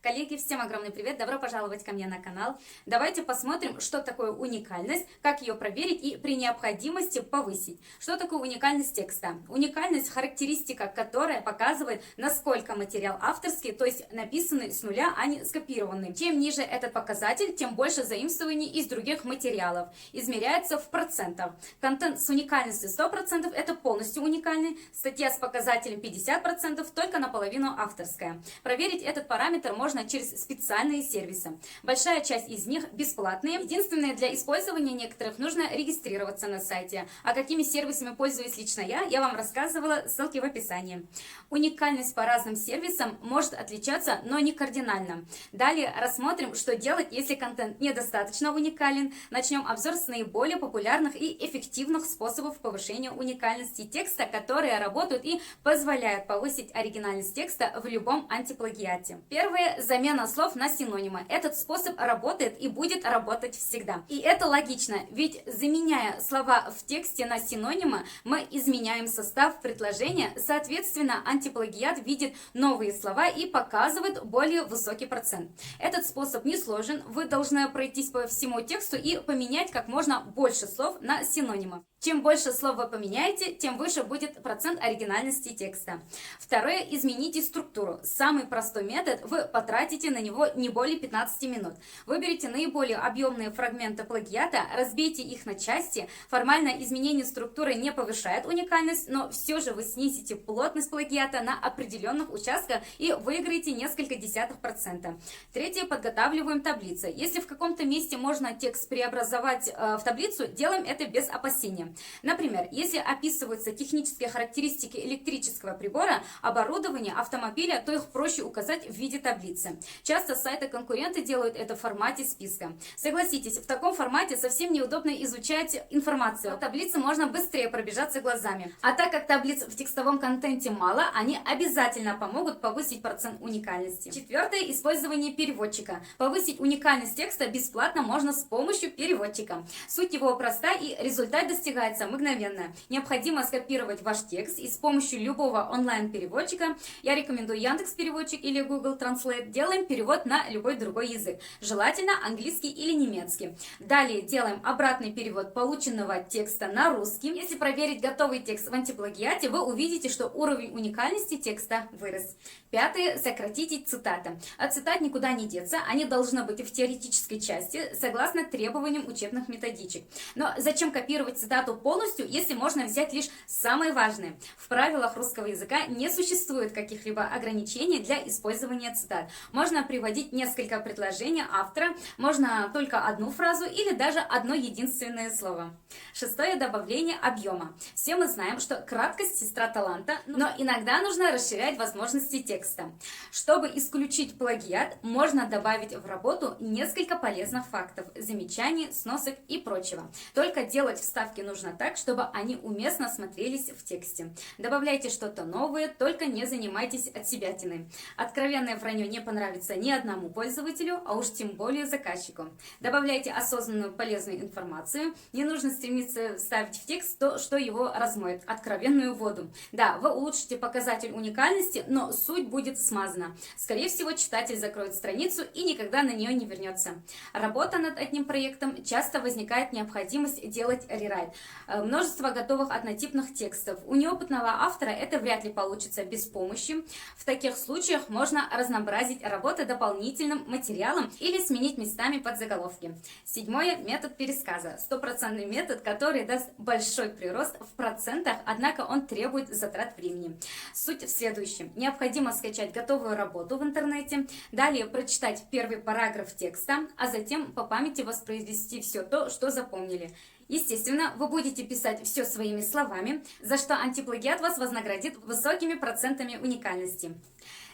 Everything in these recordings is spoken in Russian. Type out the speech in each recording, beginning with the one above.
Коллеги, всем огромный привет, добро пожаловать ко мне на канал. Давайте посмотрим, что такое уникальность, как ее проверить и при необходимости повысить. Что такое уникальность текста? Уникальность – характеристика, которая показывает, насколько материал авторский, то есть написанный с нуля, а не скопированный. Чем ниже этот показатель, тем больше заимствований из других материалов. Измеряется в процентах. Контент с уникальностью 100% – это полностью уникальный, статья с показателем 50% только наполовину авторская. Проверить этот параметр можно через специальные сервисы. Большая часть из них бесплатные. Единственное, для использования некоторых нужно регистрироваться на сайте. А какими сервисами пользуюсь лично я вам рассказывала, ссылки в описании. Уникальность по разным сервисам может отличаться, но не кардинально. Далее рассмотрим, что делать, если контент недостаточно уникален. Начнем обзор с наиболее популярных и эффективных способов повышения уникальности текста, которые работают и позволяют повысить оригинальность текста в любом антиплагиате. Первое – замена слов на синонимы. Этот способ работает и будет работать всегда. И это логично, ведь заменяя слова в тексте на синонимы, мы изменяем состав предложения, соответственно, антиплагиат видит новые слова и показывает более высокий процент. Этот способ не сложен, вы должны пройтись по всему тексту и поменять как можно больше слов на синонимы. Чем больше слов вы поменяете, тем выше будет процент оригинальности текста. Второе – измените структуру. Самый простой метод, вы потратите на него не более 15 минут. Выберите наиболее объемные фрагменты плагиата, разбейте их на части. Формально изменение структуры не повышает уникальность, но все же вы снизите плотность плагиата на определенных участках и выиграете несколько десятых процента. Третье – подготавливаем таблицы. Если в каком-то месте можно текст преобразовать в таблицу, делаем это без опасения. Например, если описываются технические характеристики электрического прибора, оборудования, автомобиля, то их проще указать в виде таблицы. Часто сайты-конкуренты делают это в формате списка. Согласитесь, в таком формате совсем неудобно изучать информацию. По таблице можно быстрее пробежаться глазами. А так как таблиц в текстовом контенте мало, они обязательно помогут повысить процент уникальности. Четвертое – использование переводчика. Повысить уникальность текста бесплатно можно с помощью переводчика. Суть его проста и результат достигается мгновенно. Необходимо скопировать ваш текст и с помощью любого онлайн-переводчика, я рекомендую Яндекс.Переводчик или Google Translate, делаем перевод на любой другой язык, желательно английский или немецкий. Далее делаем обратный перевод полученного текста на русский. Если проверить готовый текст в антиплагиате, вы увидите, что уровень уникальности текста вырос. Пятое – сократите цитаты. От цитат никуда не деться, они должны быть в теоретической части, согласно требованиям учебных методичек. Но зачем копировать цитату полностью, если можно взять лишь самые важные? В правилах русского языка не существует каких-либо ограничений для использования цитат. Можно приводить несколько предложений автора, можно только одну фразу или даже одно единственное слово. Шестое – добавление объема. Все мы знаем, что краткость – сестра таланта, но иногда нужно расширять возможности текста. Чтобы исключить плагиат, можно добавить в работу несколько полезных фактов, замечаний, сносок и прочего. Только делать вставки нужно так, чтобы они уместно смотрелись в тексте. Добавляйте что-то новое, только не занимайтесь отсебятиной. Откровенное вранье не понравится ни одному пользователю, а уж тем более заказчику. Добавляйте осознанную полезную информацию. Не нужно стремиться вставить в текст то, что его размоет, откровенную воду. Да, вы улучшите показатель уникальности, но суть будет смазана. Скорее всего, читатель закроет страницу и никогда на нее не вернется. Работа над одним проектом часто возникает необходимость делать рерайт. Множество готовых однотипных текстов. У неопытного автора это вряд ли получится без помощи. В таких случаях можно разнообразить работу дополнительным материалом или сменить местами подзаголовки. Седьмое – метод пересказа. Стопроцентный метод, который даст большой прирост в процентах, однако он требует затрат времени. Суть в следующем. Необходимо скачать готовую работу в интернете, далее прочитать первый параграф текста, а затем по памяти воспроизвести все то, что запомнили. Естественно, вы будете писать все своими словами, за что антиплагиат вас вознаградит высокими процентами уникальности.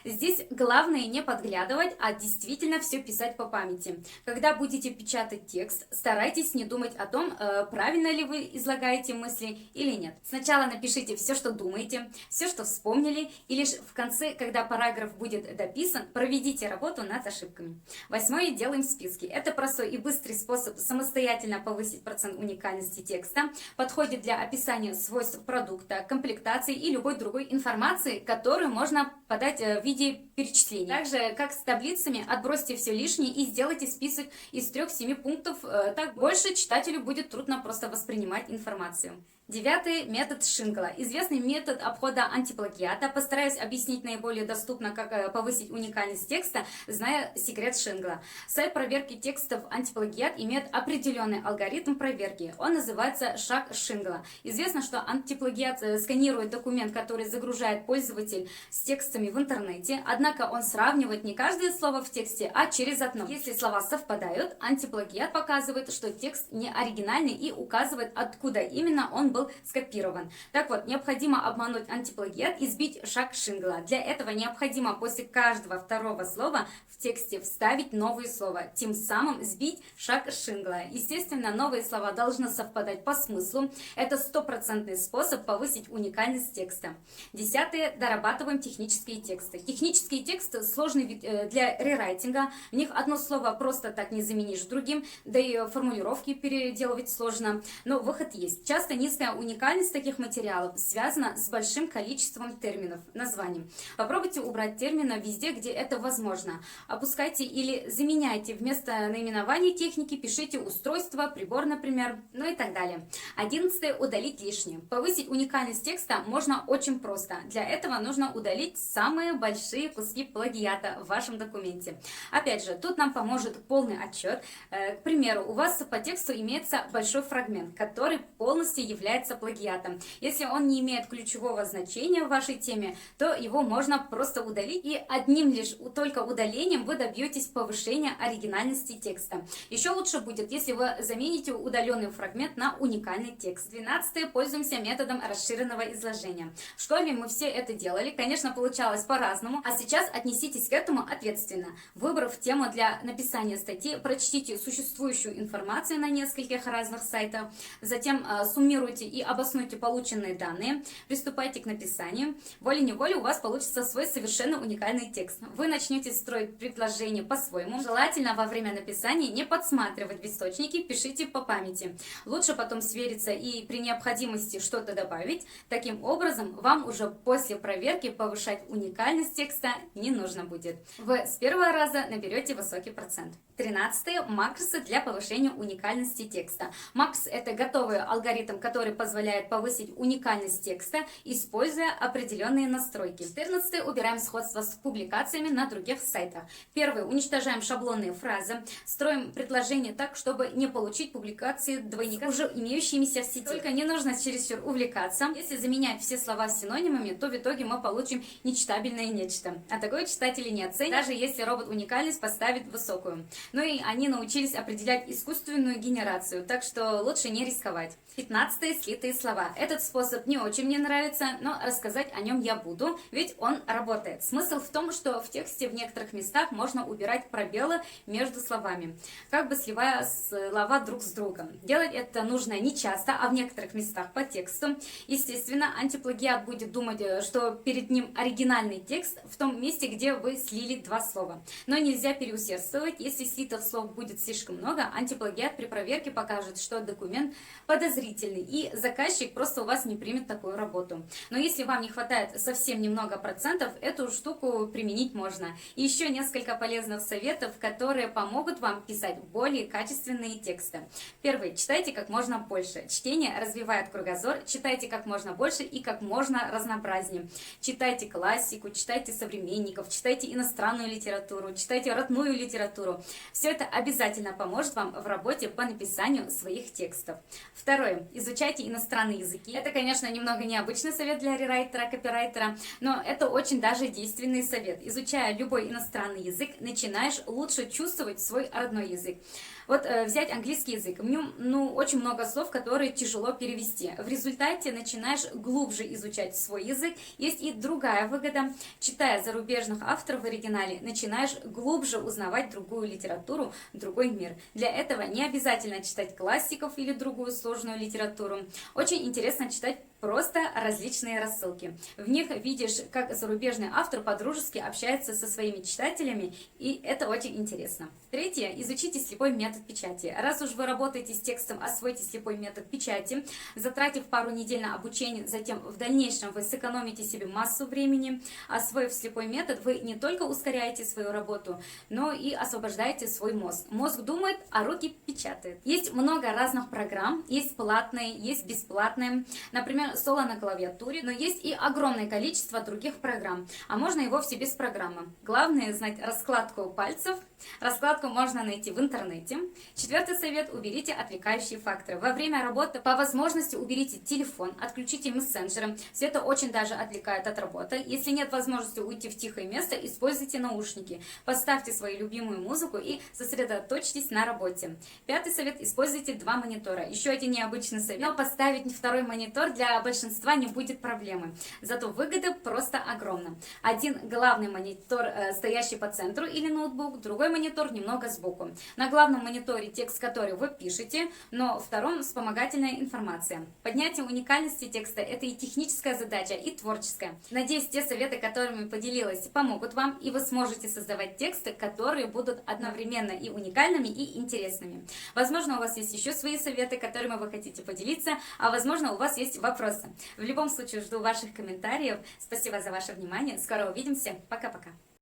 Здесь главное не подглядывать, а действительно все писать по памяти. Когда будете печатать текст, старайтесь не думать о том, правильно ли вы излагаете мысли или нет. Сначала напишите все, что думаете, все, что вспомнили, и лишь в конце, когда параграф будет дописан, проведите работу над ошибками. Восьмое – делаем списки. Это простой и быстрый способ самостоятельно повысить процент уникальности текста. Подходит для описания свойств продукта, комплектации и любой другой информации, которую можно подать в виде перечислений. Также, как с таблицами, отбросьте все лишнее и сделайте список из 3-7 пунктов. Так больше читателю будет трудно просто воспринимать информацию. 9. Метод Шингла. Известный метод обхода антиплагиата. Постараюсь объяснить наиболее доступно, как повысить уникальность текста, зная секрет Шингла. Сайт проверки текстов антиплагиат имеет определенный алгоритм проверки. Он называется шаг Шингла. Известно, что антиплагиат сканирует документ, который загружает пользователь с текстами в интернете, однако он сравнивает не каждое слово в тексте, а через одно. Если слова совпадают, антиплагиат показывает, что текст не оригинальный и указывает, откуда именно он был скопирован. Так вот, необходимо обмануть антиплагиат и сбить шаг Шингла. Для этого необходимо после каждого второго слова в тексте вставить новые слова, тем самым сбить шаг Шингла. Естественно, новые слова должны совпадать по смыслу. Это стопроцентный способ повысить уникальность текста. 10. Дорабатываем технические тексты. Технические тексты сложны для рерайтинга. В них одно слово просто так не заменишь другим, да и формулировки переделывать сложно. Но выход есть. Часто низкая уникальность таких материалов связана с большим количеством терминов, названий. Попробуйте убрать термины везде, где это возможно. Опускайте или заменяйте вместо наименования техники, пишите устройство, прибор, например, ну и так далее. 11. Удалить лишнее. Повысить уникальность текста можно очень просто. Для этого нужно удалить самые большие куски плагиата в вашем документе. Опять же, тут нам поможет полный отчет. К примеру, у вас по тексту имеется большой фрагмент, который полностью является плагиатом. Если он не имеет ключевого значения в вашей теме, то его можно просто удалить, и одним лишь только удалением вы добьетесь повышения оригинальности текста. Еще лучше будет, если вы замените удаленный фрагмент на уникальный текст. 12. Пользуемся методом расширенного изложения. В школе мы все это делали, конечно, получалось по-разному, а сейчас отнеситесь к этому ответственно. Выбрав тему для написания статьи, прочтите существующую информацию на нескольких разных сайтах, затем суммируйте и обоснуйте полученные данные, приступайте к написанию. Волей-неволей у вас получится свой совершенно уникальный текст. Вы начнете строить предложение по-своему. Желательно во время написания не подсматривать в источники, пишите по памяти. Лучше потом свериться и при необходимости что-то добавить. Таким образом, вам уже после проверки повышать уникальность текста не нужно будет. Вы с первого раза наберете высокий процент. 13. Макросы для повышения уникальности текста. Макрос — это готовый алгоритм, который позволяет повысить уникальность текста, используя определенные настройки. 14. Убираем сходство с публикациями на других сайтах. 1. Уничтожаем шаблонные фразы. Строим предложение так, чтобы не получить публикации двойника, уже имеющимися в сети. Только не нужно чересчур увлекаться. Если заменять все слова синонимами, то в итоге мы получим нечитабельное нечто. А такое читатели не оценят, даже если робот уникальность поставит высокую. Ну и они научились определять искусственную генерацию, так что лучше не рисковать. 15. Слитые слова. Этот способ не очень мне нравится, но рассказать о нем я буду, ведь он работает. Смысл в том, что в тексте в некоторых местах можно убирать пробелы между словами, как бы сливая слова друг с другом. Делать это нужно не часто, а в некоторых местах по тексту. Естественно, антиплагиат будет думать, что перед ним оригинальный текст в том месте, где вы слили два слова. Но нельзя переусердствовать. Если слитых слов будет слишком много, антиплагиат при проверке покажет, что документ подозрительный, и заказчик просто у вас не примет такую работу. Но если вам не хватает совсем немного процентов, эту штуку применить можно. И еще несколько полезных советов, которые помогут вам писать более качественные тексты. Первый. Читайте как можно больше. Чтение развивает кругозор. Читайте как можно больше и как можно разнообразнее. Читайте классику, читайте современников, читайте иностранную литературу, читайте родную литературу. Все это обязательно поможет вам в работе по написанию своих текстов. Второе. Изучайте иностранные языки. Это, конечно, немного необычный совет для рерайтера, копирайтера, но это очень даже действенный совет. Изучая любой иностранный язык, начинаешь лучше чувствовать свой родной язык. Вот взять английский язык. В нем очень много слов, которые тяжело перевести. В результате начинаешь глубже изучать свой язык. Есть и другая выгода. Читая зарубежных авторов в оригинале, начинаешь глубже узнавать другую литературу, другой мир. Для этого не обязательно читать классиков или другую сложную литературу. Очень интересно читать просто различные рассылки. В них видишь, как зарубежный автор по-дружески общается со своими читателями, и это очень интересно. Третье. Изучите слепой метод печати. Раз уж вы работаете с текстом, освойте слепой метод печати, затратив пару недель на обучение, затем в дальнейшем вы сэкономите себе массу времени. Освоив слепой метод, вы не только ускоряете свою работу, но и освобождаете свой мозг. Мозг думает, а руки печатают. Есть много разных программ, есть платные, есть бесплатные, например, соло на клавиатуре, но есть и огромное количество других программ, а можно и вовсе без программы. Главное знать раскладку пальцев. Раскладку можно найти в интернете. Четвертый совет: уберите отвлекающие факторы. Во время работы по возможности уберите телефон, отключите мессенджеры. Все это очень даже отвлекает от работы. Если нет возможности уйти в тихое место, используйте наушники. Поставьте свою любимую музыку и сосредоточьтесь на работе. Пятый совет: используйте два монитора. Еще один необычный совет: но поставить второй монитор для большинства не будет проблемы. Зато выгода просто огромна. Один главный монитор, стоящий по центру, или ноутбук, другой монитор немного сбоку. На главном мониторе текст, который вы пишете, но втором вспомогательная информация. Поднятие уникальности текста — это и техническая задача, и творческая. Надеюсь, те советы, которыми поделилась, помогут вам, и вы сможете создавать тексты, которые будут одновременно и уникальными, и интересными. Возможно, у вас есть еще свои советы, которыми вы хотите поделиться, а возможно, у вас есть вопросы. В любом случае, жду ваших комментариев. Спасибо за ваше внимание. Скоро увидимся. Пока-пока.